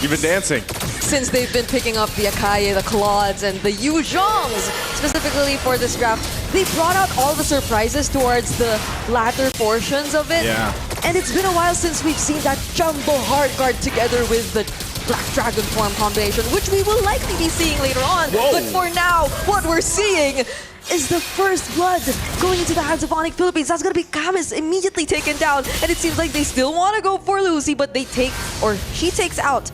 You've been dancing. Since they've been picking up the Akai, the Claudes, and the Yuzhongs, specifically for this draft, they brought out all the surprises towards the latter portions of it. Yeah. And it's been a while since we've seen that jumbo hard guard together with the Black Dragon form combination, which we will likely be seeing later on. Whoa. But for now, what we're seeing is the first blood going into the hands of ONIC Philippines. That's going to be Camus immediately taken down. And it seems like they still want to go for Lucy, but they take, or she takes out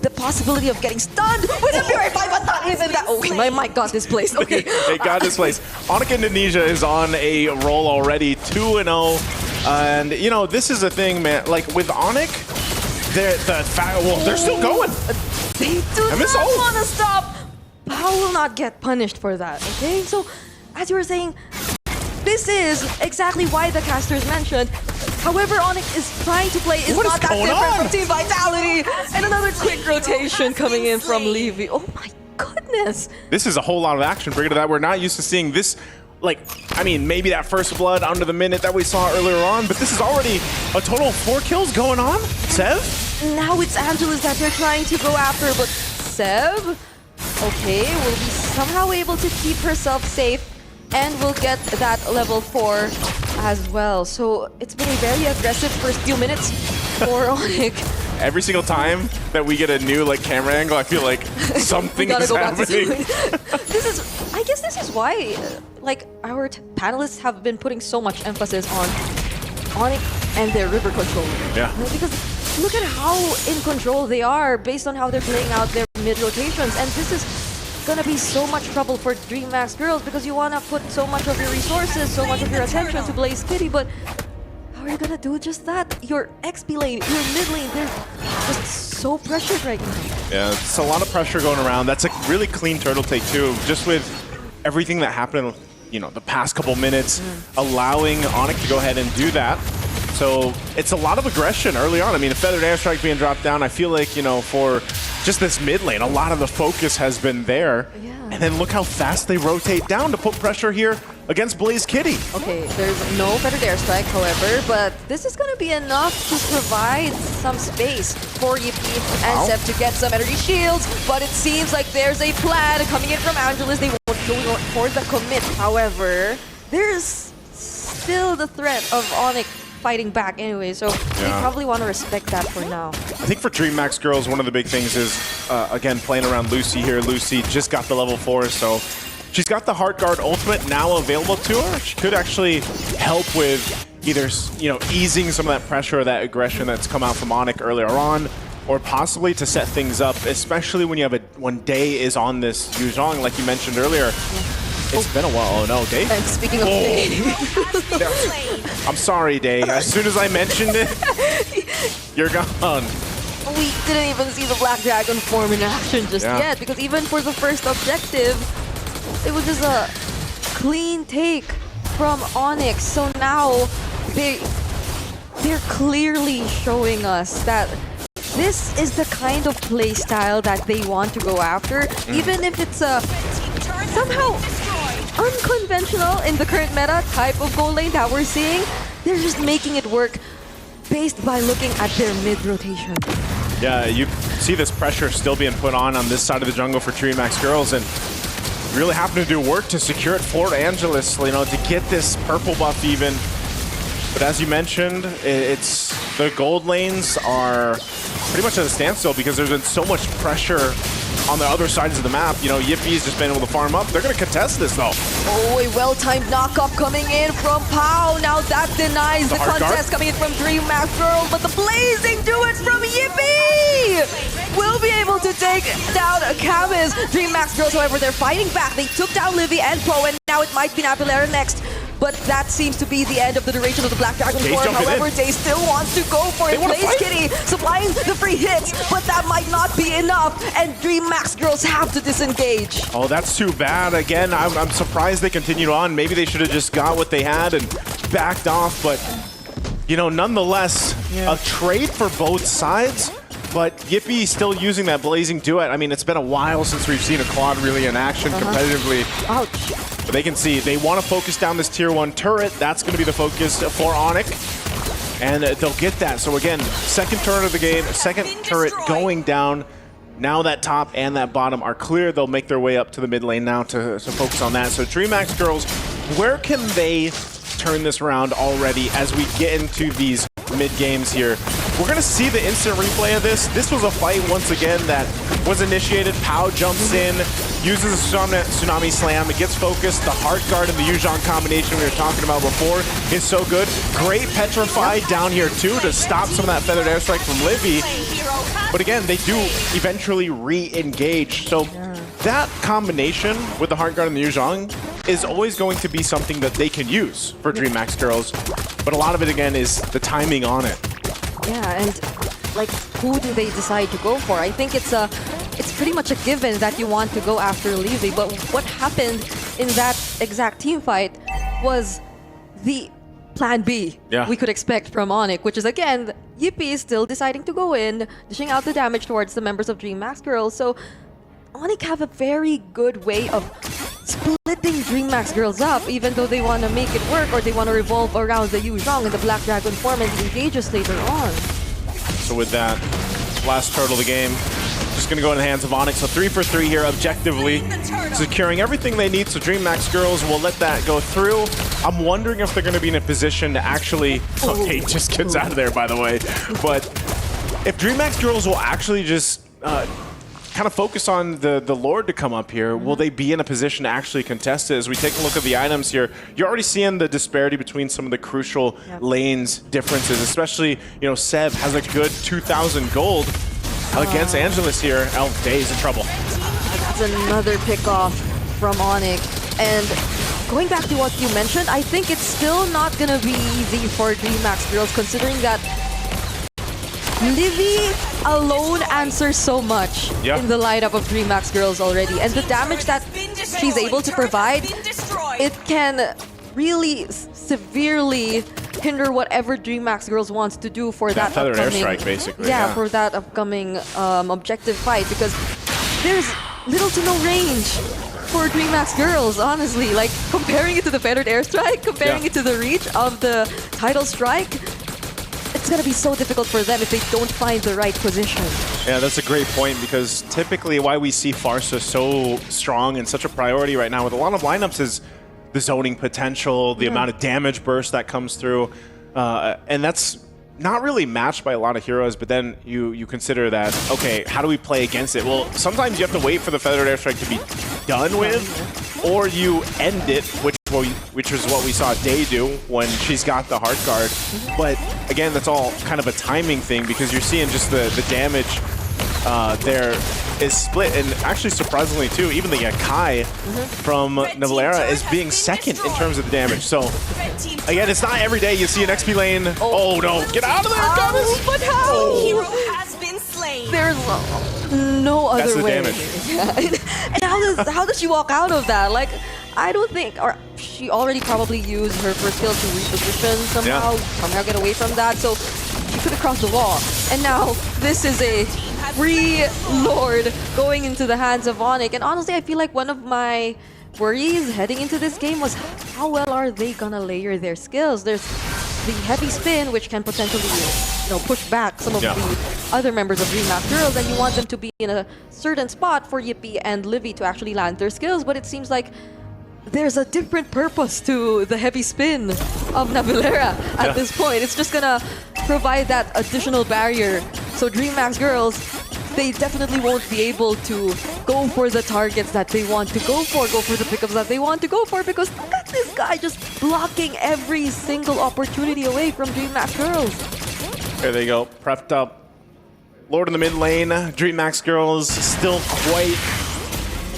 the possibility of getting stunned with a Purify, but not even that. Okay, my mic got displaced. Okay. It got displaced. ONIC Indonesia is on a roll already, 2-0. And, you know, this is a thing, man. Like, with ONIC, they're still going. They do not want to stop. How will not get punished for that, okay? So, as you were saying, this is exactly why the casters mentioned. However, ONIC is trying to play is not that different from Team Vitality. And another quick rotation coming in from Levy. Oh my goodness. This is a whole lot of action, Brigitte, that we're not used to seeing this. Like, I mean, maybe that first blood under the minute that we saw earlier on, but this is already a total of 4 kills going on. Sev? Now it's Angelus that they're trying to go after, but Sev, okay, will be somehow able to keep herself safe and will get that level 4 as well. So it's been a very aggressive first few minutes for ONIC. Every single time that we get a new like camera angle, I feel like something is happening. I guess this is why like our panelists have been putting so much emphasis on ONIC and their river control. Yeah. Because look at how in control they are based on how they're playing out their mid rotations, and this is gonna be so much trouble for DreamMax girls because you wanna put so much of your resources, so much of your attention to Blaze Kitty, but how are you gonna do just that? Your XP lane, your mid lane, they're just so pressured right now. Yeah, it's a lot of pressure going around. That's a really clean turtle take too, just with everything that happened, you know, the past couple minutes, allowing ONIC to go ahead and do that. So it's a lot of aggression early on. I mean, a Feathered Airstrike being dropped down, I feel like, you know, for just this mid lane, a lot of the focus has been there. Yeah. And then look how fast they rotate down to put pressure here against Blaze Kitty. Okay, there's no Feathered Airstrike, however, but this is going to be enough to provide some space for Yippee and Sev to get some energy shields, but it seems like there's a plan coming in from Angelus. They won't go for the commit. However, there's still the threat of ONIC fighting back anyway, so they probably want to respect that for now. I think for DreamMax girls, one of the big things is, again, playing around Lucy here. Lucy just got the level 4, so she's got the Heart Guard ultimate now available to her. She could actually help with either, you know, easing some of that pressure or that aggression that's come out from ONIC earlier on, or possibly to set things up, especially when you have when Day is on this Yuzhong, like you mentioned earlier. It's been a while. Oh no, Day? And speaking of Day. I'm sorry, Day. As soon as I mentioned it, you're gone. We didn't even see the Black Dragon form in action just yet, because even for the first objective, it was just a clean take from ONIC. So now they're clearly showing us that this is the kind of play style that they want to go after, even if it's a somehow unconventional in the current meta type of goal lane that we're seeing. They're just making it work based by looking at their mid rotation. Yeah, you see this pressure still being put on this side of the jungle for DreamMax girls, and really having to do work to secure it for Angelus, you know, to get this purple buff even. But as you mentioned, it's the gold lanes are pretty much at a standstill because there's been so much pressure on the other sides of the map. You know, Yippie's just been able to farm up. They're going to contest this, though. Oh, a well-timed knock-up coming in from Pau. Now that denies the contest coming in from DreamMax Girls, but the blazing duets from Yippee will be able to take down Camus. DreamMax Girls, however, they're fighting back. They took down Livy and Pro, and now it might be Napolera next. But that seems to be the end of the duration of the Black Dragon form. However, Day still wants to go for it. Blaze Kitty supplying the free hits, but that might not be enough. And DreamMax Girls have to disengage. Oh, that's too bad. Again, I'm surprised they continued on. Maybe they should have just got what they had and backed off. But, you know, nonetheless, a trade for both sides. But Yippee still using that blazing duet. I mean, it's been a while since we've seen a Claude really in action competitively. Ouch. But they can see they want to focus down this tier 1 turret. That's going to be the focus for ONIC. And they'll get that. So again, second turret of the game, second turret going down. Now that top and that bottom are clear. They'll make their way up to the mid lane now to focus on that. So DreamMax girls, where can they turn this around already as we get into these mid games here? We're going to see the instant replay of this. This was a fight once again that was initiated. Pao jumps in, uses a tsunami slam. It gets focused. The heart guard and the Yuzhong combination we were talking about before is so good. Great petrify down here too to stop some of that feathered airstrike from Livy. But again, they do eventually re-engage. So that combination with the heart guard and the Yuzhong is always going to be something that they can use for DreamMax girls. But a lot of it again is the timing on it. Yeah, and like, who do they decide to go for? I think it's pretty much a given that you want to go after Livy, but what happened in that exact team fight was the plan B we could expect from ONIC, which is again, Yippee is still deciding to go in, dishing out the damage towards the members of DreamMax girls. So ONIC have a very good way of splitting DreamMax girls up, even though they want to make it work or they want to revolve around the Yuzhong and the Black Dragon form and engage us later on. So with that, last turtle of the game, just going to go in the hands of ONIC. So 3 for 3 here objectively, securing everything they need. So DreamMax girls will let that go through. I'm wondering if they're going to be in a position to actually... Oh, he just gets out of there, by the way. But if DreamMax girls will actually just... kind of focus on the Lord to come up here. Will they be in a position to actually contest it? As we take a look at the items here, you're already seeing the disparity between some of the crucial lanes differences, especially, you know, Seb has a good 2,000 gold against Angelus here. Oh, Days in trouble. That's another pick-off from ONIC. And going back to what you mentioned, I think it's still not going to be easy for DreamMax girls, considering that Livy alone answers so much in the lineup of DreamMax girls already. And the damage that she's able to provide, it can really severely hinder whatever DreamMax girls wants to do for that feathered upcoming... airstrike, basically. Yeah, for that upcoming objective fight, because there's little to no range for DreamMax girls, honestly. Like, comparing it to the feathered airstrike, comparing it to the reach of the tidal strike, it's going to be so difficult for them if they don't find the right position. Yeah, that's a great point, because typically why we see Farsa so strong and such a priority right now with a lot of lineups is the zoning potential, the amount of damage burst that comes through. And that's not really matched by a lot of heroes, but then you consider that, okay, how do we play against it? Well, sometimes you have to wait for the feathered airstrike to be done with, or you end it, which is what we saw Day do when she's got the heart guard. But again, that's all kind of a timing thing, because you're seeing just the damage there is split. And actually, surprisingly too, even the Yakai from Navalera is being second in terms of the damage. So again, it's not every day you see an XP lane. Oh no, get out of there, Thomas! But how? Hero has been slain. There's no other That's the way. damage. And how does she walk out of that? Like, I don't think, or she already probably used her first skill to reposition somehow get away from that. So she could have crossed the wall. And now this is a free Lord going into the hands of ONIC. And honestly, I feel like one of my worries heading into this game was how well are they gonna layer their skills? There's the heavy spin, which can potentially, push back some of the other members of DreamMax girls, and you want them to be in a certain spot for Yippee and Livy to actually land their skills. But it seems like there's a different purpose to the heavy spin of Navalera at this point. It's just gonna provide that additional barrier. So DreamMax girls, they definitely won't be able to go for the targets that they want to go for the pickups that they want to go for, because look at this guy just blocking every single opportunity away from DreamMax girls. There they go, prepped up. Lord in the mid lane, DreamMax girls still quite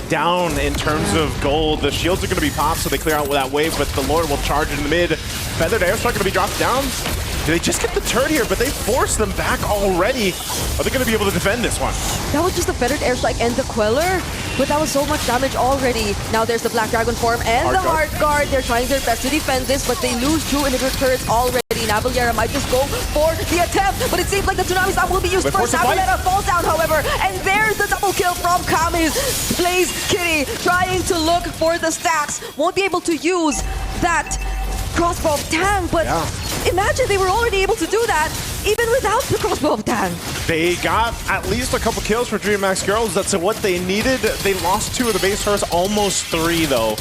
down in terms of gold. The shields are going to be popped, so they clear out that wave, but the Lord will charge in the mid. Feathered airstrike going to be dropped down. Do they just get the turret here, but they force them back already? Are they going to be able to defend this one? That was just the feathered airstrike and the Queller, but that was so much damage already. Now there's the Black Dragon form and the Heart Guard. They're trying their best to defend this, but they lose 2 inhibitor turrets already. Navalera might just go for the attempt, but it seems like the Tsunami Slam will be used first. Navalera falls down, however, and there's the double kill from Kami's. Blaze Kitty trying to look for the stacks. Won't be able to use that crossbow of Tang, but imagine they were already able to do that even without the crossbow of Dan. They got at least a couple kills for DreamMax Girls. That's what they needed. They lost 2 of the base turrets, almost 3 though.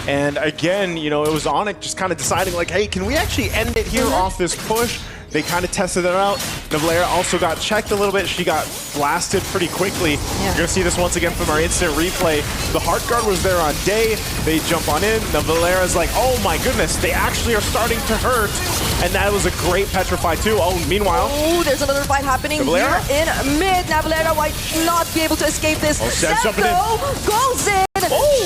And again, you know, it was ONIC just kind of deciding like, hey, can we actually end it here off this push? They kind of tested it out. Navalera also got checked a little bit. She got blasted pretty quickly. You're going to see this once again from our instant replay. The Heart Guard was there on day. They jump on in. Navalera's like, oh my goodness, they actually are starting to hurt. And that was a great petrify too. Oh, meanwhile. Oh, there's another fight happening Navalera? here in mid. Navalera might not be able to escape this. Sendo goes in,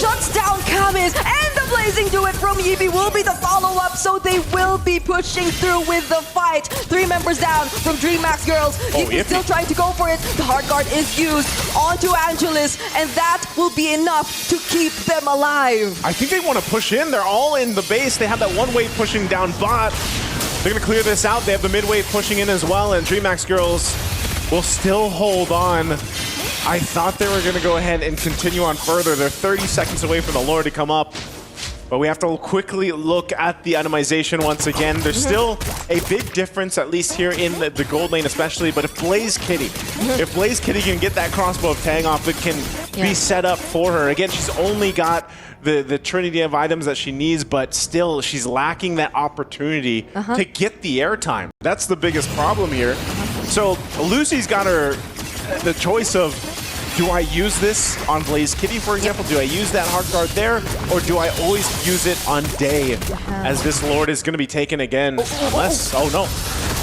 shuts down Kamis, and the Blazing Duet from Yibi will be the follow-up, so they will be pushing through with the fight. 3 members down from DreamMax Girls. Yibi's still trying to go for it. The Heart Guard is used onto Angelus, and that will be enough to keep them alive. I think they want to push in. They're all in the base. They have that one wave pushing down bot. They're going to clear this out. They have the mid wave pushing in as well, and DreamMax Girls will still hold on. I thought they were going to go ahead and continue on further. They're 30 seconds away from the lure to come up. But we have to quickly look at the itemization once again. There's still a big difference, at least here in the gold lane especially. But if Blaze Kitty can get that crossbow of Tang off, it can be set up for her. Again, she's only got the trinity of items that she needs, but still she's lacking that opportunity to get the airtime. That's the biggest problem here. So Lucy's got the choice of, do I use this on Blaze Kitty, for example? Do I use that Heart Guard there? Or do I always use it on Day, as this Lord is going to be taken again? Unless, oh no.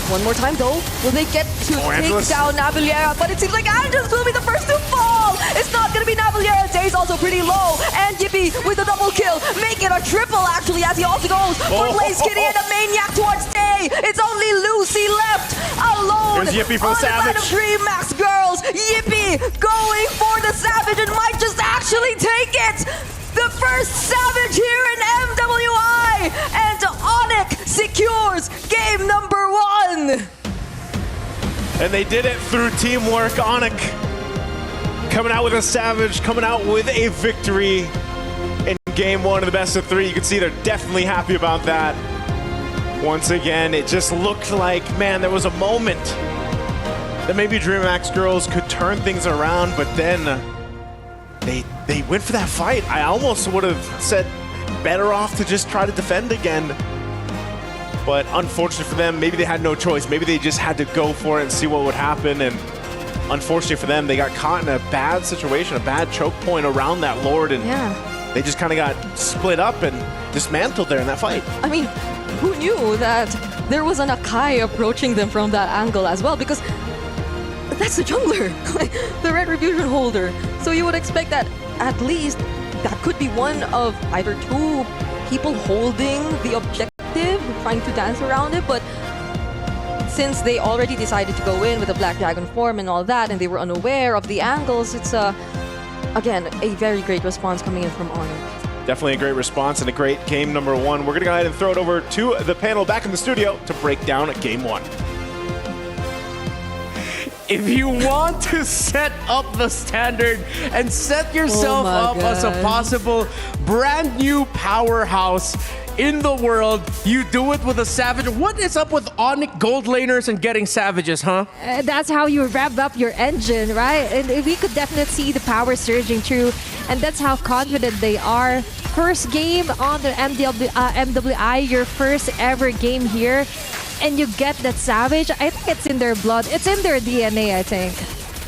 One more time though. Will they get to take down Navalera? But it seems like Angelus will be the first to fall. It's not going to be Navalera. Day's also pretty low. And Yippee with the double kill. Make it a triple actually, as he also goes for Blaze Kitty and a maniac towards Day. It's only Lucy left alone. Here's Yippee for the Savage. On the side of DreamMax Girls. Yippee going for the Savage and might just actually take it. The first Savage here in MWI, and ONIC secures game number 1. And they did it through teamwork. ONIC coming out with a Savage, coming out with a victory in game 1 of the best of 3. You can see they're definitely happy about that. Once again, it just looked like, man, there was a moment that maybe DreamMax Girls could turn things around, but then they went for that fight. I almost would have said better off to just try to defend again. But unfortunately for them, maybe they had no choice. Maybe they just had to go for it and see what would happen. And unfortunately for them, they got caught in a bad situation, a bad choke point around that Lord. And they just kind of got split up and dismantled there in that fight. I mean, who knew that there was an Akai approaching them from that angle as well? Because that's the jungler, the Retribution holder. So you would expect that at least that could be one of either 2 people holding the objective, trying to dance around it. But since they already decided to go in with the Black Dragon form and all that, and they were unaware of the angles, it's again a very great response coming in from ONIC. Definitely a great response and a great game number 1. We're going to go ahead and throw it over to the panel back in the studio to break down game 1. If you want to set up the standard and set yourself up as a possible brand new powerhouse in the world, you do it with a Savage. What is up with ONIC gold laners and getting Savages, huh? That's how you rev up your engine, right? And we could definitely see the power surging through, and that's how confident they are. First game on the MWI, your first ever game here, and you get that Savage. I think it's in their blood. It's in their DNA, I think.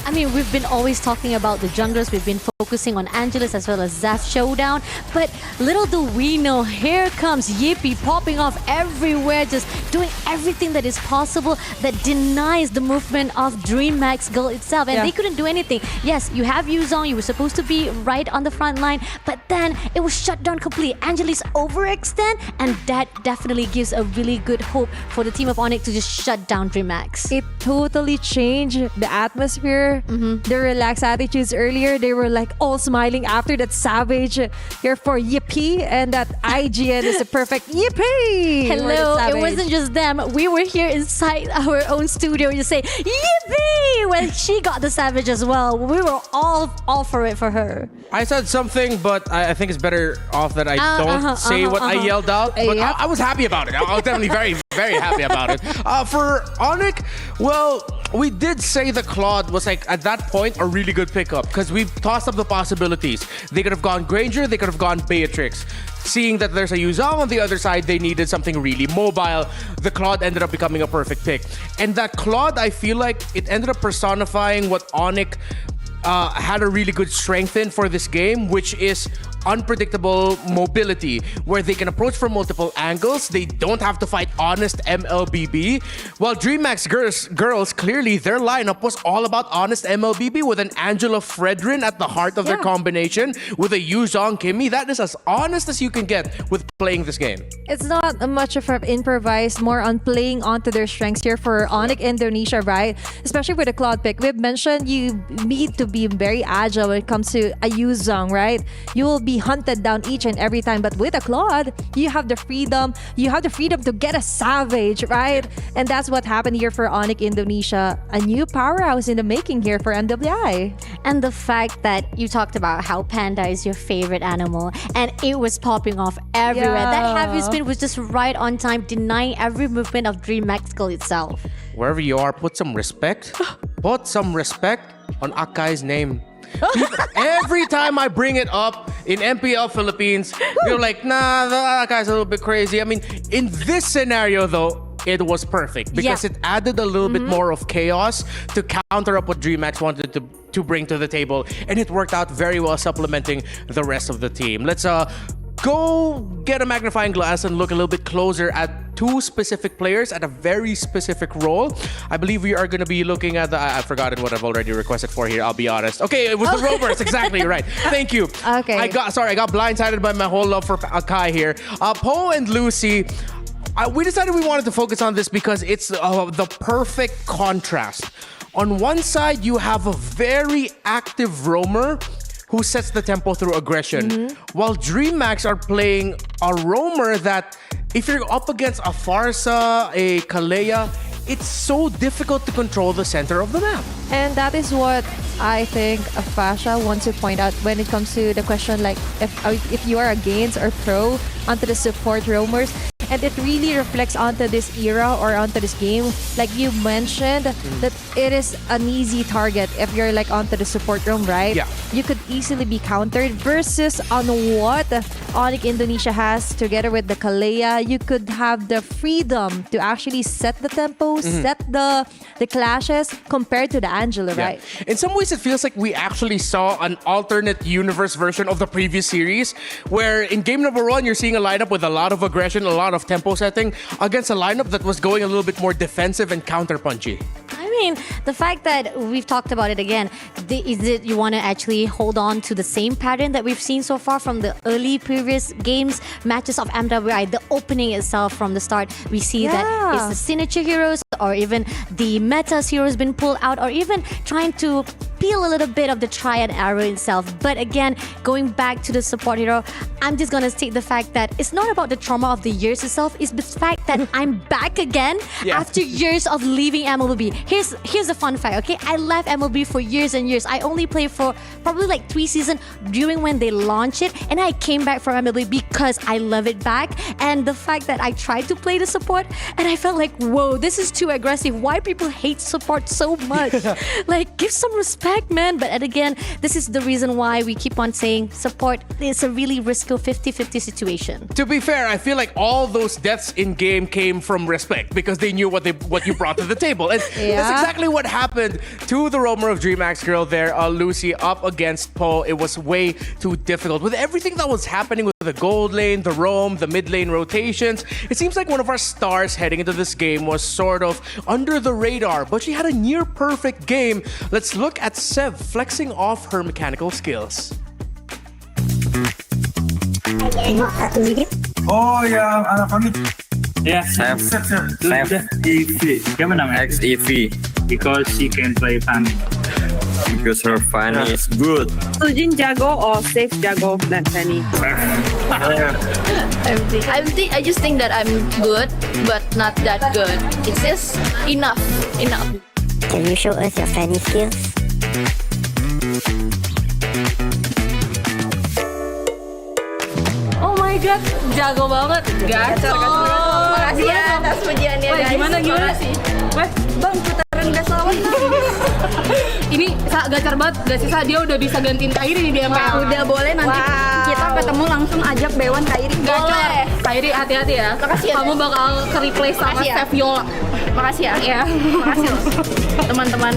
I mean, we've been always talking about the junglers. We've been focusing on Angelus as well as Zaf Showdown. But little do we know, here comes Yippee popping off everywhere, just doing everything that is possible that denies the movement of DreamMax Girl itself. And they couldn't do anything. Yes, you have Yuzong. You were supposed to be right on the front line. But then it was shut down completely. Angelus overextend. And that definitely gives a really good hope for the team of ONIC to just shut down DreamMax. It totally changed the atmosphere. Their relaxed attitudes earlier, they were like all smiling after that Savage here for Yippee, and that IGN is a perfect Yippee. Hello, it wasn't just them. We were here inside our own studio just say Yippee when she got the Savage as well. We were all for it for her. I said something, but I think it's better off that I don't say what I yelled out. But I was happy about it. I was definitely very, very happy about it. For ONIC, well, we did say the Claude was like, at that point, a really good pickup because we've tossed up the possibilities. They could have gone Granger, they could have gone Beatrix. Seeing that there's a Yuzong on the other side, they needed something really mobile. The Claude ended up becoming a perfect pick. And that Claude, I feel like it ended up personifying what ONIC had a really good strength in for this game, which is unpredictable mobility, where they can approach from multiple angles. They don't have to fight honest MLBB. While DreamMax girls, clearly their lineup was all about honest MLBB with an Angela Fredrin at the heart of their combination with a Yuzong Kimmy. That is as honest as you can get with playing this game. It's not much of an improvise, more on playing onto their strengths here for ONIC Indonesia, right? Especially with the Claude pick. We've mentioned you need to be very agile when it comes to a Yuzong, right? You will be hunted down each and every time, but with a Claude, you have the freedom. You have the freedom to get a savage, right? And that's what happened here for ONIC Indonesia. A new powerhouse in the making here for MWI. And the fact that you talked about how Panda is your favorite animal and it was popping off everywhere. Yeah. That heavy spin was just right on time, denying every movement of DreamMax skill itself. Wherever you are, put some respect. Put some respect on Akai's name. Every time I bring it up in MPL Philippines, you're like, nah, that guy's a little bit crazy. I mean, in this scenario though, it was perfect because it added a little bit more of chaos to counter up what DreamMax wanted to bring to the table, and it worked out very well, supplementing the rest of the team. Let's go get a magnifying glass and look a little bit closer at two specific players at a very specific role. I believe we are going to be looking at I've forgotten what I've already requested for here, I'll be honest. Okay, it was the Rovers, exactly right. Thank you. Okay. I got blindsided by my whole love for Akai here. Poe and Lucy, we decided we wanted to focus on this because it's the perfect contrast. On one side, you have a very active roamer who sets the tempo through aggression, while DreamMax are playing a roamer that, if you're up against a Farsa, a Kalea, it's so difficult to control the center of the map. And that is what I think Fasha wants to point out when it comes to the question, like if you are against or pro onto the support roamers. And it really reflects onto this era or onto this game. Like you mentioned, that it is an easy target if you're like onto the support roam, right? Yeah. You could easily be countered versus on what ONIC Indonesia has together with the Kalea. You could have the freedom to actually set the tempo, set the clashes compared to the Angela, right? In some ways, it feels like we actually saw an alternate universe version of the previous series, where in game number 1, you're seeing a lineup with a lot of aggression, a lot of tempo setting against a lineup that was going a little bit more defensive and counter-punchy. I mean, the fact that we've talked about it again, is it you want to actually hold on to the same pattern that we've seen so far from the early previous games, matches of MWI, the opening itself from the start, we see that it's the signature heroes or even the metas heroes been pulled out, or even trying to peel a little bit of the triad arrow itself. But again, going back to the support hero, I'm just gonna state the fact that it's not about the trauma of the years itself, it's the fact that I'm back again after years of leaving MLB. Here's a fun fact, okay? I left MLB for years and years. I only played for probably like 3 seasons during when they launched it, and I came back from MLB because I love it back. And the fact that I tried to play the support and I felt like, whoa, this is too aggressive. Why people hate support so much? Like, give some respect, man. But again, this is the reason why we keep on saying support is a really risky 50-50 situation. To be fair, I feel like all those deaths in game came from respect because they knew what you brought to the table. And that's exactly what happened to the roamer of DreamMax girl there, Lucy, up against Poe. It was way too difficult. With everything that was happening with the gold lane, the roam, the mid lane rotations, it seems like one of our stars heading into this game was sort of under the radar, but she had a near perfect game. Let's look at Sev flexing off her mechanical skills. Oh ya, anak kami. Yeah, Sef. EV. Gimana man? XEV. Because she can play Fanny. Because her Fanny is good. Sujin jago or safe jago than Fanny? I just think that I'm good, but not that good. It's just enough. Can you show us your Fanny skills? Oh my god, jago banget. Gacor. Makasih ya atas pujiannya guys. Gimana? Makasih. Weh, Bang, putaran gas lawan. Ini gacor banget, gak sisa dia udah bisa gantiin Kairi nih di MPL. Udah boleh nanti kita ketemu langsung ajak Bewan Kairi. Boleh. Kairi hati-hati ya. Makasih ya. Kamu bakal ke-replace sama Makasih ya. Chef Yola. Makasih ya. Iya. Makasih loh. Teman-teman.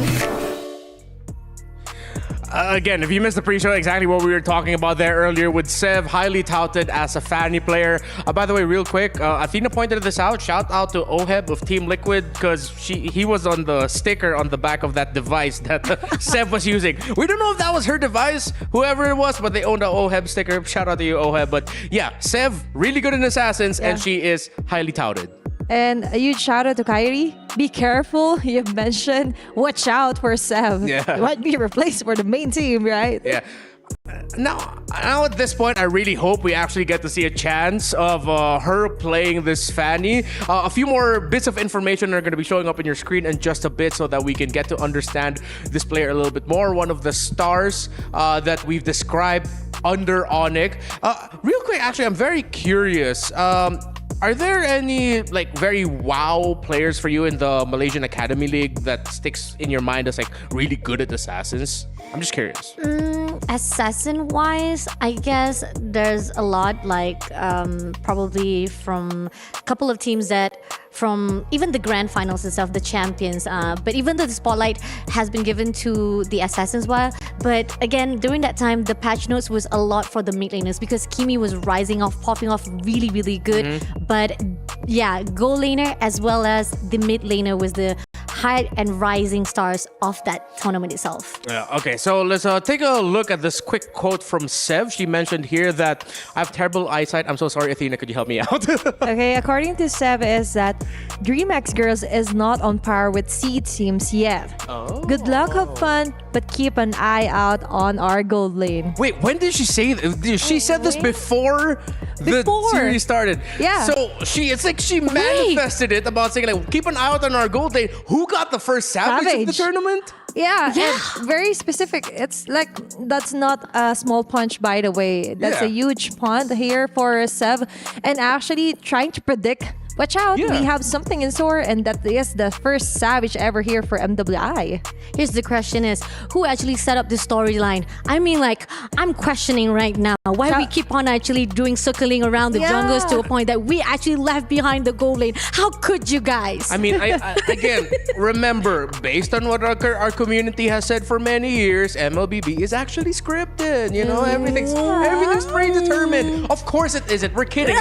Again, if you missed the pre-show, exactly what we were talking about there earlier with Sev, highly touted as a Fanny player. By the way, real quick, Athena pointed this out. Shout out to Oheb of Team Liquid because he was on the sticker on the back of that device that Sev was using. We don't know if that was her device, whoever it was, but they owned an Oheb sticker. Shout out to you, Oheb. But yeah, Sev, really good in Assassins, and she is highly touted. And a huge shout out to Kyrie. Be careful. You mentioned watch out for Sev. Yeah. You might be replaced for the main team, right? Yeah. Now at this point, I really hope we actually get to see a chance of her playing this Fanny. A few more bits of information are going to be showing up in your screen in just a bit so that we can get to understand this player a little bit more. One of the stars that we've described under ONIC. Real quick, actually, I'm very curious. Are there any like very wow players for you in the Malaysian Academy League that sticks in your mind as like really good at Assassins? I'm just curious. Assassin wise, I guess there's a lot like probably from a couple of teams that from even the grand finals and stuff, the champions. But even though the spotlight has been given to the Assassins while, but again, during that time, the patch notes was a lot for the mid laners because Kimi was rising off, popping off really, really good. But yeah, gold laner as well as the mid laner was the high and rising stars of that tournament itself. Yeah, okay, so let's take a look at this quick quote from Sev. She mentioned here that I have terrible eyesight. I'm so sorry, Athena. Could you help me out? Okay, according to Sev is that DreamMax Girls is not on par with Seed teams yet. Oh. Good luck, have fun, but keep an eye out on our gold lane. Wait, when did she say that? She said this before the series started. Yeah. So it's like she manifested it about saying like, keep an eye out on our gold lane. Who got the first savage of the tournament? Yeah, and very specific. It's like, that's not a small punch, by the way. That's a huge punt here for Sev. And actually trying to predict, watch out, we have something in store, and that is the first savage ever here for MWI. Here's the question is, who actually set up this storyline? I mean, like, I'm questioning right now why we keep on actually doing circling around the jungles to a point that we actually left behind the goal lane. How could you guys? I mean, I again, remember, based on what our community has said for many years, MLBB is actually scripted. You know, everything's predetermined. Of course it isn't. We're kidding.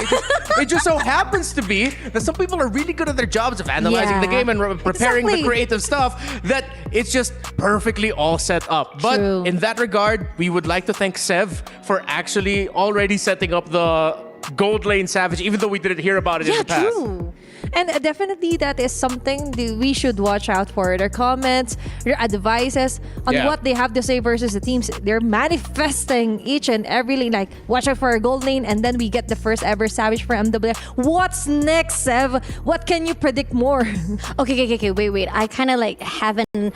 It just so happens to be that some people are really good at their jobs of analyzing the game and preparing the creative stuff, that it's just perfectly all set up. But in that regard, we would like to thank Sev for actually already setting up the gold lane savage, even though we didn't hear about it in the past. True. And definitely that is something that we should watch out for. Their comments, their advices on what they have to say versus the teams. They're manifesting each and every lane, like watch out for a gold lane, and then we get the first ever savage for MWI. What's next, Sev? What can you predict more? Okay, wait. I kind of like have an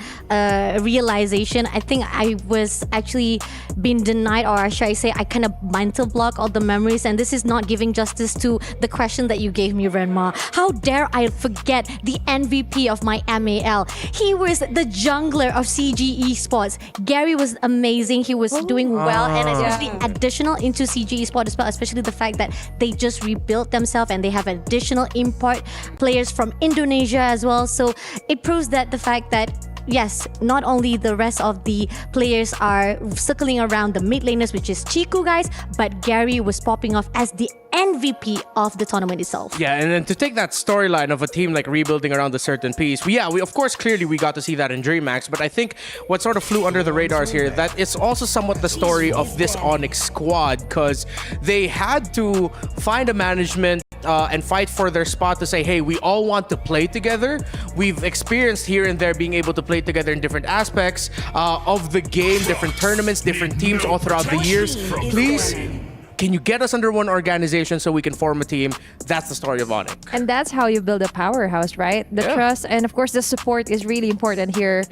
realization. I think I was actually being denied, or should I say, I kind of mental block all the memories, and this is not giving justice to the question that you gave me, Renma. How dare I forget the MVP of my MAL? He was the jungler of CG Esports. Gary was amazing. He was doing well, and especially additional into CG Esports as well, especially the fact that they just rebuilt themselves and they have additional import players from Indonesia as well. So it proves that the fact that yes, not only the rest of the players are circling around the mid laners, which is Chiku guys, but Gary was popping off as the MVP of the tournament itself. Yeah, and then to take that storyline of a team like rebuilding around a certain piece, we of course clearly we got to see that in DreamMax, but I think what sort of flew under the radars here, that it's also somewhat the story of this ONIC squad, because they had to find a management and fight for their spot to say, hey, we all want to play together. We've experienced here and there being able to play together in different aspects of the game, different tournaments, different teams all throughout the years. Please, can you get us under one organization so we can form a team? That's the story of ONIC. And that's how you build a powerhouse, right? The trust and, of course, the support is really important here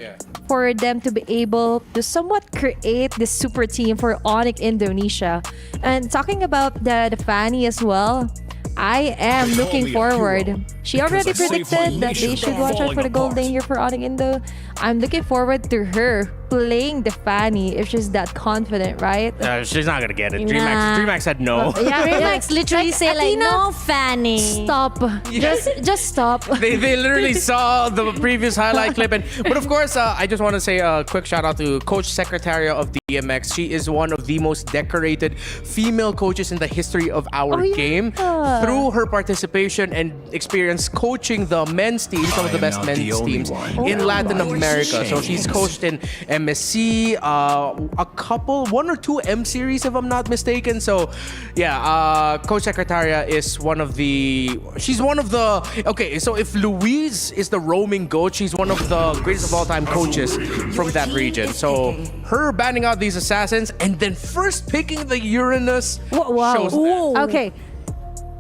for them to be able to somewhat create this super team for ONIC Indonesia. And talking about the Fanny as well, I am looking forward. She already predicted that they should watch out for the gold lane here for ONIC Indo. I'm looking forward to her playing the Fanny if she's that confident, right? She's not gonna get it. Nah. DreamMax said no. Yeah, DreamMax literally like, say like, Athena, no, Fanny. Stop. Just stop. They literally saw the previous highlight clip. But of course, I just want to say a quick shout out to Coach Secretaria of DMX. She is one of the most decorated female coaches in the history of our game. Through her participation and experience coaching the men's team, some of the best men's teams in Latin America. So she's coached in MSC, one or two M series if I'm not mistaken. So yeah, Coach Secretaria is okay, so if Louise is the roaming goat, she's one of the greatest of all time coaches from that region. So her banning out these assassins and then first picking the Uranus shows that. Okay.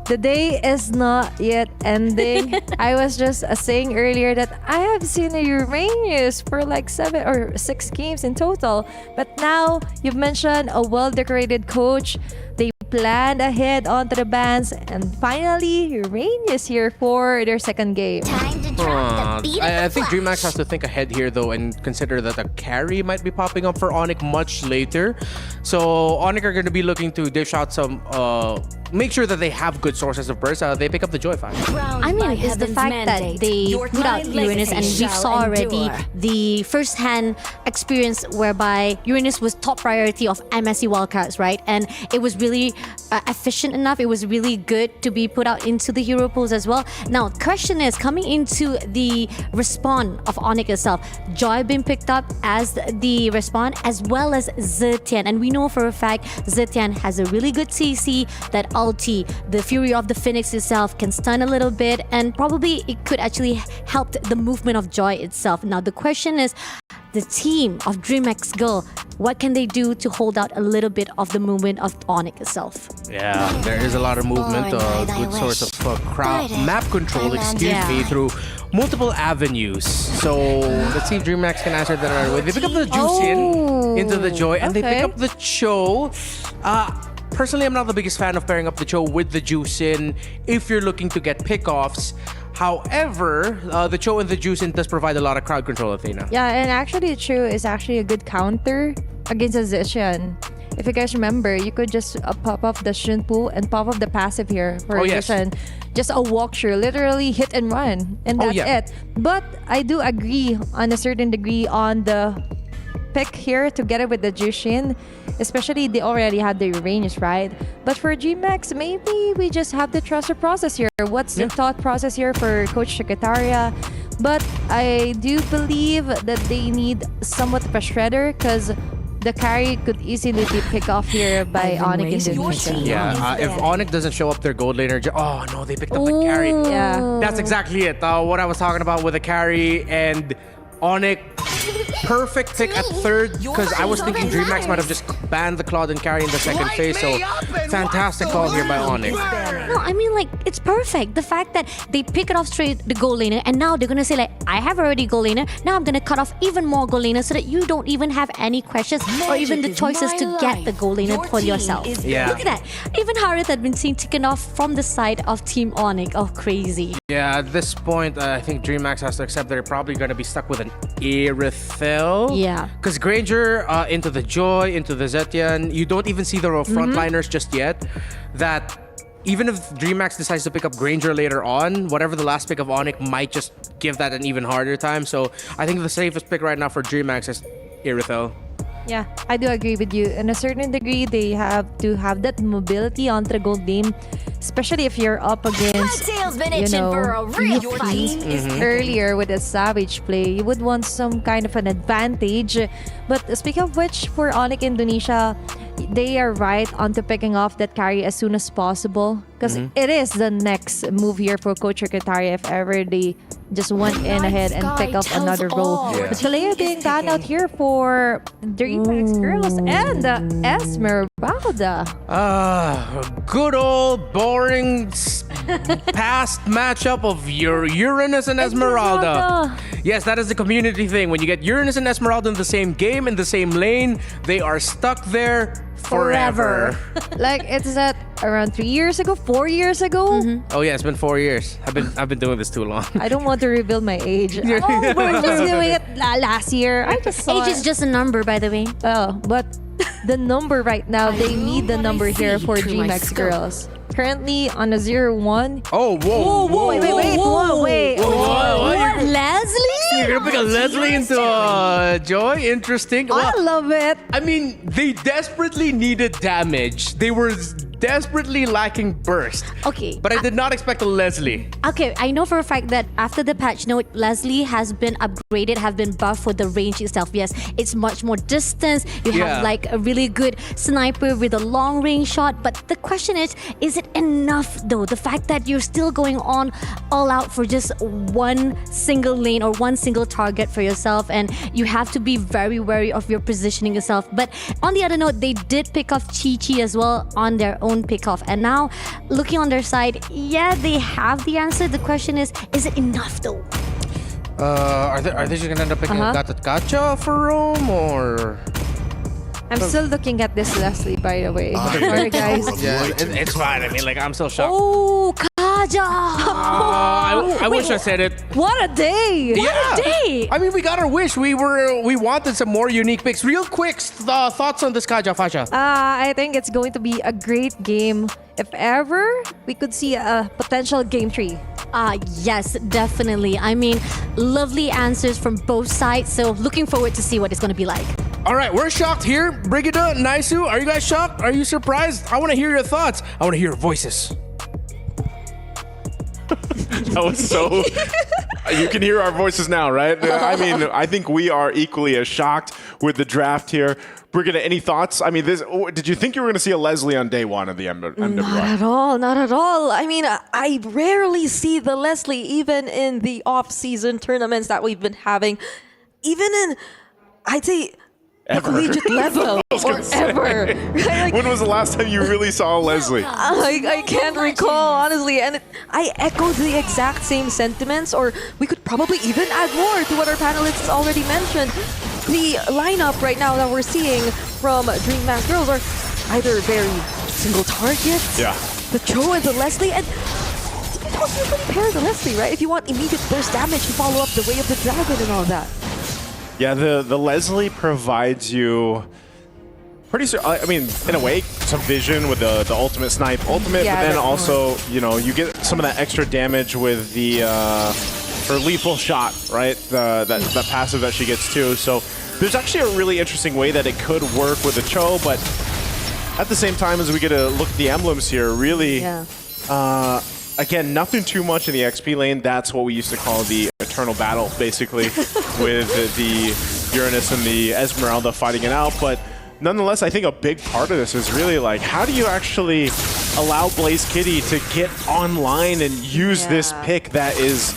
The day is not yet ending. I was just saying earlier that I have seen a Uranus for like 7 or 6 games in total. But now you've mentioned a well-decorated coach. They planned ahead onto the bans, and finally Uranus here for their second game. I think DreamMax has to think ahead here though and consider that a carry might be popping up for ONIC much later. So ONIC are going to be looking to dish out some, make sure that they have good sources of burst. They pick up the Joy 5. I mean, it's the fact that they put out Uranus, and we saw already the first-hand experience whereby Uranus was top priority of MSC wildcards, right? And it was really efficient enough. It was really good to be put out into the hero pools as well. Now, question is, coming into the respawn of ONIC itself, Joy being picked up as the respawn, as well as Zetian. And we know for a fact Zetian has a really good CC, that ulti, the Fury of the Phoenix itself can stun a little bit, and probably it could actually help the movement of Joy itself. Now, the question is, the team of DreamMax Girl, what can they do to hold out a little bit of the movement of ONIC itself? Yeah, there is a lot of movement, good source of crowd map control, through multiple avenues. So let's see if DreamMax can answer that right away. They pick up the Juicin into the Joy, and they pick up the Cho. Personally, I'm not the biggest fan of pairing up the Cho with the Juicin if you're looking to get pickoffs. However, the Cho and the Juicin does provide a lot of crowd control, Athena. Yeah, and actually the Cho is actually a good counter against a Zetian. If you guys remember, you could just pop up the Shunpu and pop up the passive here for Zetian. Just a walkthrough, literally hit and run, and that's it. But I do agree on a certain degree on the pick here together with the Jushin, especially they already had the Uranus, right? But for GMAX, maybe we just have to trust the process here. What's the thought process here for Coach Secretaria? But I do believe that they need somewhat of a shredder, because the carry could easily be picked off here by ONIC Indonesia. Yeah, if ONIC doesn't show up their gold laner, oh no, they picked up the carry. Yeah, that's exactly it. What I was talking about with the carry, and ONIC perfect pick at third, because I was thinking DreamMax might have just banned the Claude and carry in the second phase. So fantastic call here by ONIC. No, I mean, like, it's perfect. The fact that they pick it off straight the goal laner, and now they're gonna say like, I have already goal laner, now I'm gonna cut off even more goal laner so that you don't even have any questions or even the choices to get the goal laner for yourself. Yeah. Look at that. Even Harith had been seen taken off from the side of Team ONIC. Oh, crazy. Yeah, at this point, I think DreamMax has to accept they're probably gonna be stuck with an Irithel. Yeah. Because Granger into the Joy, into the Zetian, you don't even see the frontliners just yet. That even if DreamMax decides to pick up Granger later on, whatever the last pick of ONIC might just give that an even harder time. So I think the safest pick right now for DreamMax is Irithel. Yeah, I do agree with you. In a certain degree, they have to have that mobility onto the gold game, especially if you're up against, earlier with a Savage play. You would want some kind of an advantage. But speaking of which, for ONIC Indonesia, they are right onto picking off that carry as soon as possible, because it is the next move here for Coach Secretaria if ever they just went in ahead and pick up another role. But Kalea being banned out here for DreamMax Girls and Esmeralda. Good old boring past matchup of your Uranus and Esmeralda. Yes, that is the community thing. When you get Uranus and Esmeralda in the same game, in the same lane, they are stuck there forever. Like, it's that around 3 years ago, 4 years ago. Oh yeah, it's been 4 years. I've been doing this too long. I don't want to reveal my age. Oh, we're just doing it last year. I just saw Age is just a number, by the way. Oh, but the number right now, they need the number here for through my DreamMax scope. girls. Currently on a 0-1. Oh, whoa. Wait. What, Leslie? You're gonna pick a Leslie into Joy? Interesting. I love it. I mean, they desperately needed damage. They were desperately lacking burst. Okay. But I did not expect a Leslie. Okay, I know for a fact that after the patch note, Leslie has been upgraded, have been buffed for the range itself. Yes, it's much more distance. You have like a really good sniper with a long range shot. But the question is it enough though? The fact that you're still going on all out for just one single lane or one single target for yourself, and you have to be very wary of your positioning yourself. But on the other note, they did pick off Chi-Chi as well on their own pick-off. And now, looking on their side, yeah, they have the answer. The question is it enough though? Are they just gonna end up picking a Gacha for Rome, or? I'm still looking at this Leslie, by the way. Sorry, guys. Yeah, it's fine. I mean, like, I'm so shocked. Oh, Kaja! I wish I said it. What a day! Yeah. Day! I mean, we got our wish. We wanted some more unique picks. Real quick, thoughts on this Kaja, Fasha? I think it's going to be a great game. If ever, we could see a potential game 3. Yes, definitely. I mean, lovely answers from both sides. So looking forward to see what it's going to be like. All right, we're shocked here. Brigida, Naisu, are you guys shocked? Are you surprised? I want to hear your thoughts. I want to hear your voices. That was so... You can hear our voices now, right? I mean, I think we are equally as shocked with the draft here. Brigida, any thoughts? I mean, did you think you were going to see a Leslie on day one of the MWI? Not at all. I mean, I rarely see the Leslie, even in the off-season tournaments that we've been having. Even in, I'd say, the collegiate level or ever. Right? Like, when was the last time you really saw Leslie? I can't recall, honestly. And I echoed the exact same sentiments, or we could probably even add more to what our panelists already mentioned. The lineup right now that we're seeing from DreamMax girls are either very single target, the Cho and the Leslie, and you compare the Leslie, right? If you want immediate burst damage to follow up the Way of the Dragon and all that. Yeah, the Leslie provides you I mean, in a way, some vision with the ultimate snipe ultimate, but then also, you know, you get some of that extra damage with the her lethal shot, right? That passive that she gets too. So there's actually a really interesting way that it could work with the Cho, but at the same time, as we get to look at the emblems here, really, again, nothing too much in the XP lane. That's what we used to call the eternal battle, basically, with the Uranus and the Esmeralda fighting it out. But nonetheless, I think a big part of this is really like, how do you actually allow Blaze Kitty to get online and use this pick that is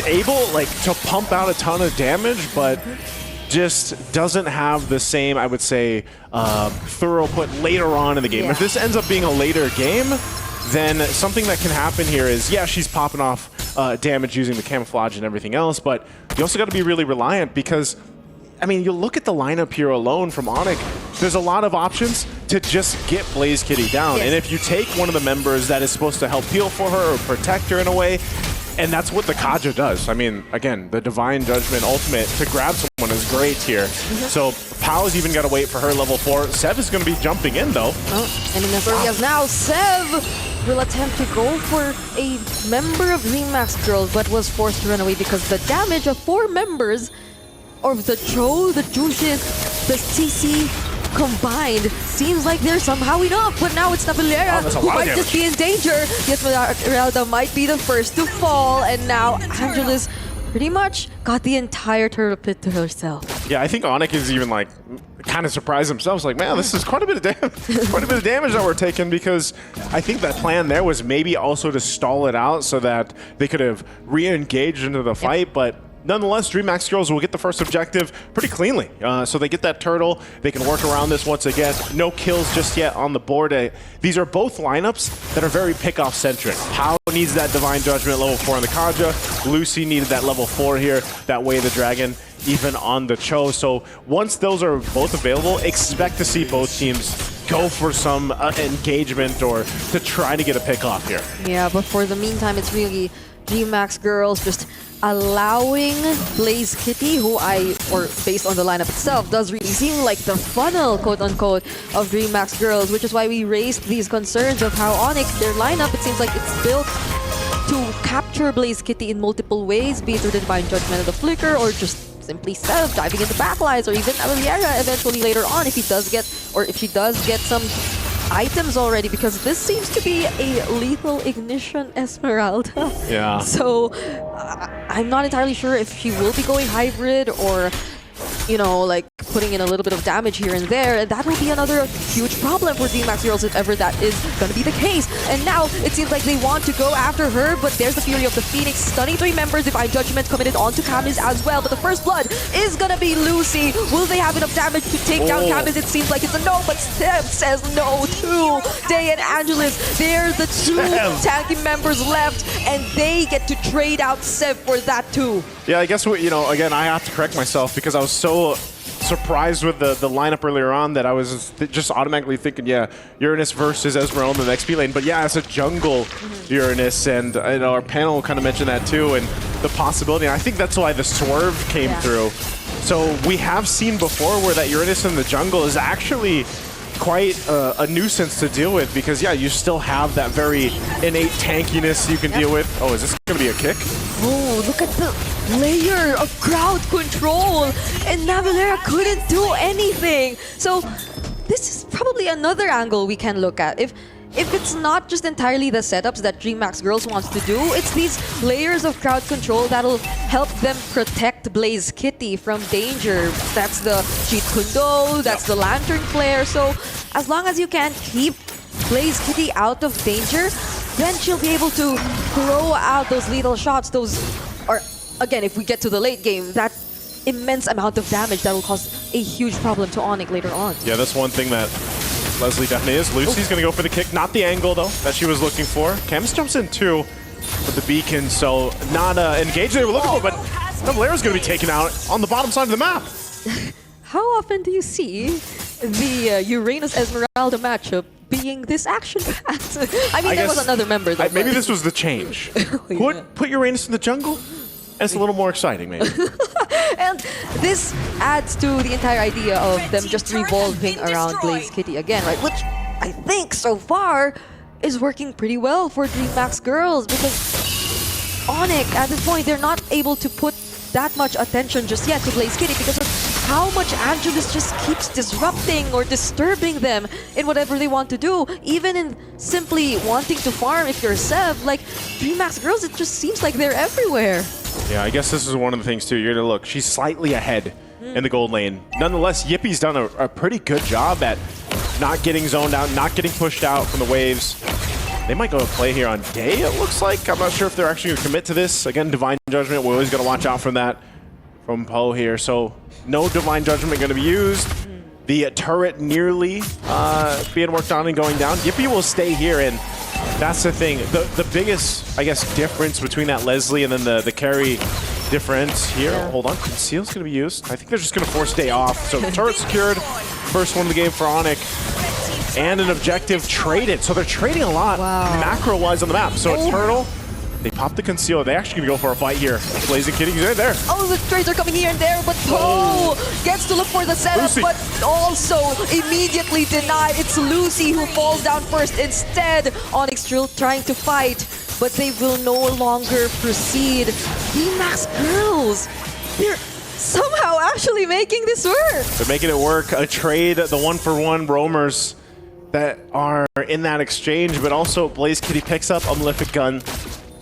able like to pump out a ton of damage, but just doesn't have the same, I would say, throughput later on in the game. If this ends up being a later game, then something that can happen here is, she's popping off damage using the camouflage and everything else, but you also got to be really reliant because, I mean, you look at the lineup here alone from ONIC, there's a lot of options to just get Blaze Kitty down. And if you take one of the members that is supposed to help heal for her or protect her in a way, and that's what the Kaja does. I mean, again, the Divine Judgment ultimate to grab someone is great here. So Pow's even got to wait for her level 4. Sev is going to be jumping in, though. And in as early as now, Sev will attempt to go for a member of DreamMax girls, but was forced to run away because the damage of 4 members of the Cho, the Jushis, the CC combined seems like they're somehow enough, but now it's Navalera who might just be in danger. Yes, Esmeralda might be the first to fall, and now Angelus pretty much got the entire turtle pit to herself. Yeah, I think ONIC is even like kind of surprised themselves, like, man, this is quite a bit of damage, quite a bit of damage that we're taking, because I think that plan there was maybe also to stall it out so that they could have re-engaged into the fight, but nonetheless, DreamMax girls will get the first objective pretty cleanly. So they get that turtle. They can work around this once again. No kills just yet on the board. These are both lineups that are very pick-off centric. Pao needs that Divine Judgment level 4 on the Kaja. Lucy needed that level 4 here. That Way of the Dragon, even on the Cho. So once those are both available, expect to see both teams go for some engagement or to try to get a pick off here. Yeah, but for the meantime, it's really DreamMax girls just allowing Blaze Kitty, who based on the lineup itself, does really seem like the funnel, quote-unquote, of DreamMax girls, which is why we raised these concerns of how ONIC, their lineup, it seems like it's built to capture Blaze Kitty in multiple ways, be it through the Divine Judgment of the Flicker, or just simply diving into backlines, or even Amelia eventually later on if he does get, or if she does get some items already, because this seems to be a lethal ignition Esmeralda. Yeah. So I'm not entirely sure if she will be going hybrid or, you know, like putting in a little bit of damage here and there. That will be another huge problem for DreamMax girls if ever that is going to be the case. And now it seems like they want to go after her, but there's the Fury of the Phoenix stunning 3 members. Divine Judgment committed onto Camis as well, but the first blood is going to be Lucy. Will they have enough damage to take down Camis? It seems like it's a no, but Seb says no too. Day and Angelus, they're the 2 tanky members left, and they get to trade out Seb for that too. Yeah, I guess, you know, again, I have to correct myself because I was so surprised with the lineup earlier on that I was just automatically thinking, yeah, Uranus versus Esmeralda in the XP lane. But yeah, it's a jungle Uranus, and you know, our panel kind of mentioned that too, and the possibility. And I think that's why the swerve came through. So we have seen before where that Uranus in the jungle is actually quite a nuisance to deal with, because yeah, you still have that very innate tankiness you can deal with. Oh, is this going to be a kick? Oh, look at the layer of crowd control, and Navalera couldn't do anything. So this is probably another angle we can look at. If it's not just entirely the setups that DreamMax girls wants to do, it's these layers of crowd control that'll help them protect Blaze Kitty from danger. That's the Cheat Kundo, that's the Lantern Flare. So as long as you can keep Blaze Kitty out of danger, then she'll be able to throw out those lethal shots, or again, if we get to the late game, that immense amount of damage that will cause a huge problem to ONIC later on. Yeah, that's one thing that Leslie definitely is. Lucy's going to go for the kick, not the angle though that she was looking for. Camus jumps in too with the beacon, so not engaged they were looking for, but Navalera's going to be taken out on the bottom side of the map. How often do you see the Uranus Esmeralda matchup being this action-packed? I mean, there was another member though. Maybe this was the change. Put Uranus in the jungle, and it's a little more exciting maybe. And this adds to the entire idea of them just revolving around Blaze Kitty again, right? Which I think so far is working pretty well for DreamMax girls, because ONIC at this point, they're not able to put that much attention just yet to Blaze Kitty because of how much Angelus just keeps disrupting or disturbing them in whatever they want to do. Even in simply wanting to farm if you're Sev, like DreamMax girls, it just seems like they're everywhere. Yeah, I guess this is one of the things too. You're gonna look, she's slightly ahead in the gold lane. Nonetheless, Yippie's done a pretty good job at not getting zoned out, not getting pushed out from the waves. They might go to play here on Day, it looks like. I'm not sure if they're actually gonna commit to this. Again, Divine Judgment, we're always gonna watch out for that from Poe here. So no Divine Judgment gonna be used. The turret nearly being worked on and going down. Yippie will stay here, and that's the thing. The biggest, I guess, difference between that Leslie and then the carry difference here. Yeah. Hold on, Conceal's going to be used. I think they're just going to force Day off. So turret secured. First one of the game for ONIC. And an objective traded. So they're trading a lot macro-wise on the map. So it's Turtle. They pop the Conceal. They actually going to go for a fight here. Blazing Kitty, right there. Oh, the trades are coming here and there, but Poe gets to look for the setup, Lucy, but also immediately denied. It's Lucy who falls down first instead. ONIC still trying to fight, but they will no longer proceed. DreamMax girls, they're somehow actually making this work. They're making it work. A trade, the 1-for-1 roamers that are in that exchange, but also Blaze Kitty picks up a Malefic Gun.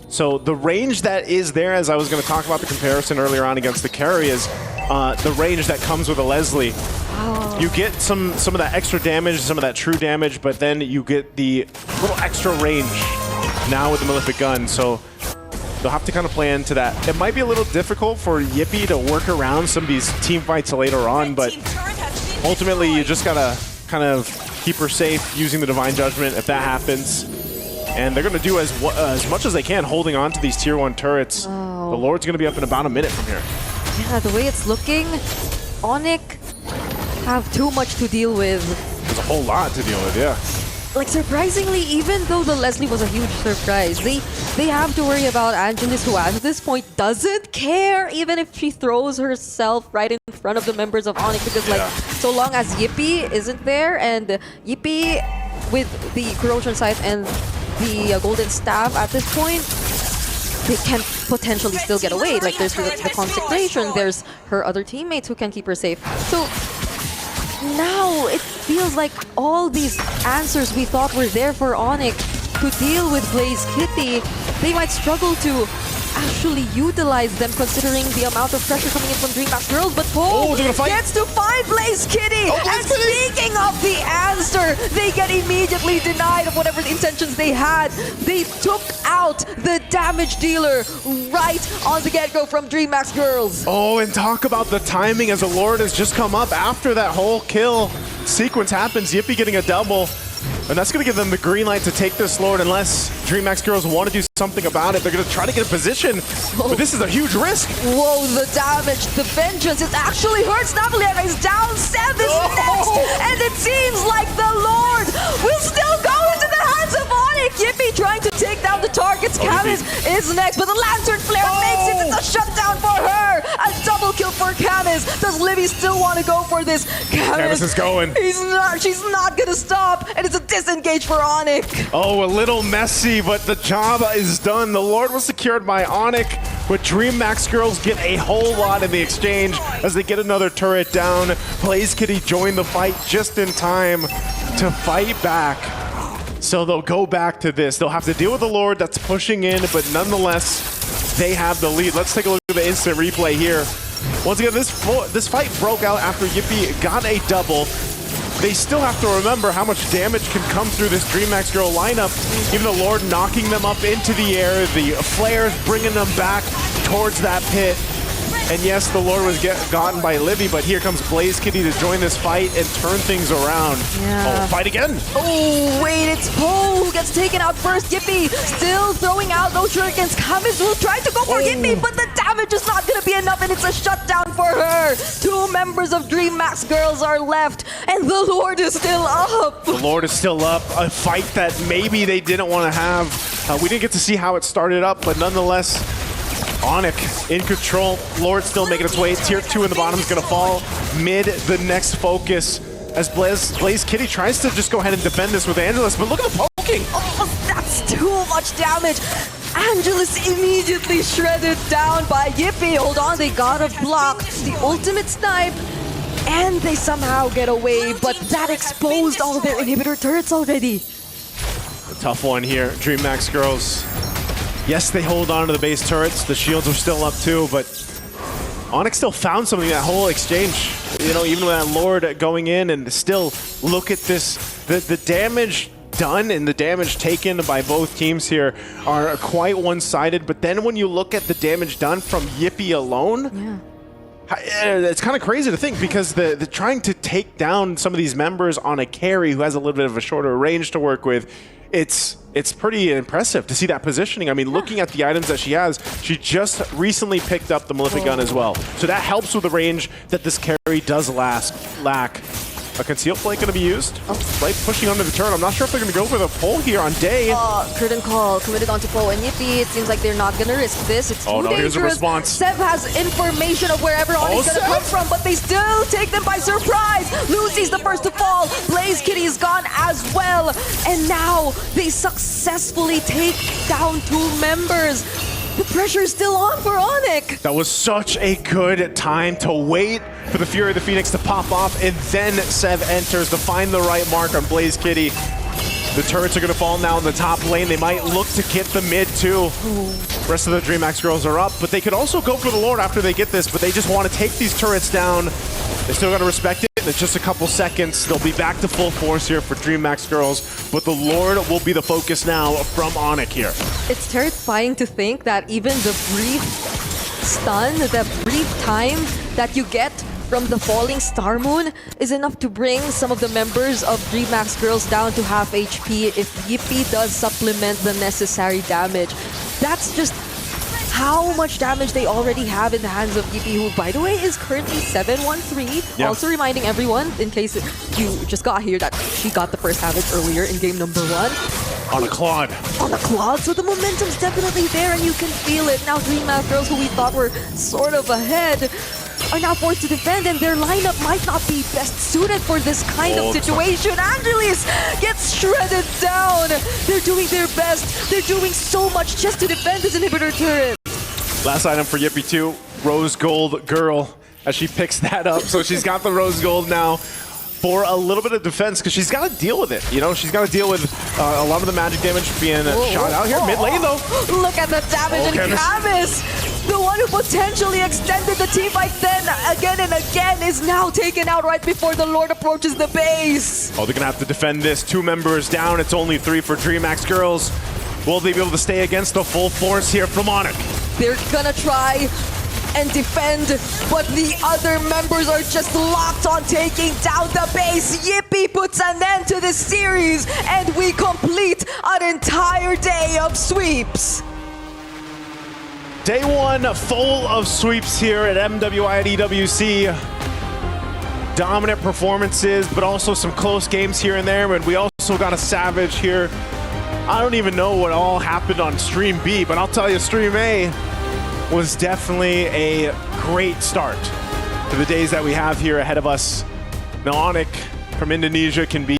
So the range that is there, as I was going to talk about the comparison earlier on against the carry, is the range that comes with a Leslie. Oh. You get some of that extra damage, some of that true damage, but then you get the little extra range now with the Malefic Gun. So they'll have to kind of play into that. It might be a little difficult for Yippie to work around some of these team fights later on, but ultimately you just got to kind of keep her safe using the Divine Judgment if that happens. And they're going to do as much as they can holding on to these tier 1 turrets. Oh. The Lord's going to be up in about a minute from here. Yeah, the way it's looking, ONIC have too much to deal with there's a whole lot to deal with, yeah. Like, surprisingly, even though the Leslie was a huge surprise, they have to worry about Angelis, who at this point doesn't care even if she throws herself right in front of the members of ONIC, because like, so long as Yippee isn't there, and Yippee with the Corrosion Scythe and the Golden Staff at this point, they can potentially still get away. Like, there's the Consecration, there's her other teammates who can keep her safe. So now it feels like all these answers we thought were there for ONIC to deal with Blaze Kitty, they might struggle to actually utilize them considering the amount of pressure coming in from DreamMax Girls, but Paul gets to find Blaze Kitty! And speaking of the answer, they get immediately denied of whatever intentions they had. They took out the damage dealer right on the get-go from DreamMax Girls. Oh, and talk about the timing as the Lord has just come up after that whole kill sequence happens. Yippee getting a double. And that's going to give them the green light to take this Lord, unless DreamMax Girls want to do something about it. They're going to try to get a position, but this is a huge risk. Whoa, the damage, the vengeance, it actually hurts. Navalera is down 7 next, and it seems like the Lord will still go into the hands of ONIC. Yippee trying to take down the targets. Camis is next, but the Lantern Flare makes it. It's a shutdown for her. A double kill for Camis. Does Livy still want to go for this? Camis is going. She's not going to stop, and it's a disengage for ONIC. Oh, a little messy, but the job is done. The Lord was secured by ONIC, but DreamMax Girls get a whole lot in the exchange as they get another turret down. Blaze Kitty joined the fight just in time to fight back. So they'll go back to this. They'll have to deal with the Lord that's pushing in, but nonetheless, they have the lead. Let's take a look at the instant replay here. Once again, this fight broke out after Yippee got a double. They still have to remember how much damage can come through this DreamMax Girl lineup. Even the Lord knocking them up into the air, the flares bringing them back towards that pit. And yes, the Lord was gotten by Livy, but here comes Blaze Kitty to join this fight and turn things around. Yeah. Oh, fight again. Oh, wait, it's Poe who gets taken out first. Yippee still throwing out those shurikens. Kamis will try to go for Yippee, but the damage is not going to be enough, and it's a shutdown for her. 2 members of DreamMax Girls are left, and the Lord is still up. The Lord is still up. A fight that maybe they didn't want to have. We didn't get to see how it started up, but nonetheless, ONIC in control. Lord still making its way. Tier 2 in the bottom is going to fall. Mid, the next focus as Blaze Kitty tries to just go ahead and defend this with Angelis, but look at the poking. Oh, that's too much damage. Angelis immediately shredded down by Yippee. Hold on, they gotta block the ultimate snipe, and they somehow get away, but that exposed all of their inhibitor turrets already. A tough one here, DreamMax Girls. Yes, they hold on to the base turrets. The shields are still up too, but ONIC still found something in that whole exchange. You know, even with that Lord going in, and still look at this, the damage done and the damage taken by both teams here are quite one-sided. But then when you look at the damage done from Yippee alone, it's kind of crazy to think, because the trying to take down some of these members on a carry who has a little bit of a shorter range to work with, it's pretty impressive to see that positioning. I mean, looking at the items that she has, she just recently picked up the Malefic Gun as well. So that helps with the range that this carry does lack. A concealed flake going to be used. Right, pushing under the turret. I'm not sure if they're going to go for the pull here on Day. Curtain call committed onto Poe and Yippee. It seems like they're not going to risk this. It's too dangerous. Here's a response. Sev has information of wherever ONIC's going to come from, but they still take them by surprise. Lucy's the first to fall. Blaze Kitty is gone as well. And now they successfully take down 2 members. The pressure is still on for ONIC. That was such a good time to wait for the Fury of the Phoenix to pop off, and then Sev enters to find the right mark on Blaze Kitty. The turrets are going to fall now in the top lane. They might look to get the mid too. Rest of the DreamMax Girls are up, but they could also go for the Lord after they get this, but they just want to take these turrets down. They still got to respect it. It's just a couple seconds. They'll be back to full force here for DreamMax Girls, but the Lord will be the focus now from ONIC here. It's terrifying to think that even the brief stun, the brief time that you get from the falling Star Moon is enough to bring some of the members of DreamMax Girls down to half HP if Yippee does supplement the necessary damage. That's just how much damage they already have in the hands of Yippee, who, by the way, is currently 7-1-3. Yeah. Also reminding everyone, in case you just got here, that she got the first Savage earlier in game number 1. On a Claude. On a Claude, so the momentum's definitely there and you can feel it. Now DreamMax girls, who we thought were sort of ahead, are now forced to defend, and their lineup might not be best suited for this kind of situation. Angelis gets shredded down. They're doing their best. They're doing so much just to defend this inhibitor turret. Last item for Yippee 2, Rose Gold Girl, as she picks that up. So she's got the Rose Gold now for a little bit of defense, because she's got to deal with it. You know, she's got to deal with a lot of the magic damage being shot out here. Mid lane, though. Look at the damage in Camus. The one who potentially extended the team by 10 again and again is now taken out right before the Lord approaches the base. Oh, they're going to have to defend this. 2 members down. It's only 3 for DreamMax girls. Will they be able to stay against the full force here from ONIC? They're gonna try and defend, but the other members are just locked on taking down the base. Yippee puts an end to this series, and we complete an entire day of sweeps. Day 1 full of sweeps here at MWI at EWC. Dominant performances, but also some close games here and there. And we also got a Savage here. I don't even know what all happened on Stream B, but I'll tell you, Stream A was definitely a great start to the days that we have here ahead of us. Now, ONIC from Indonesia can be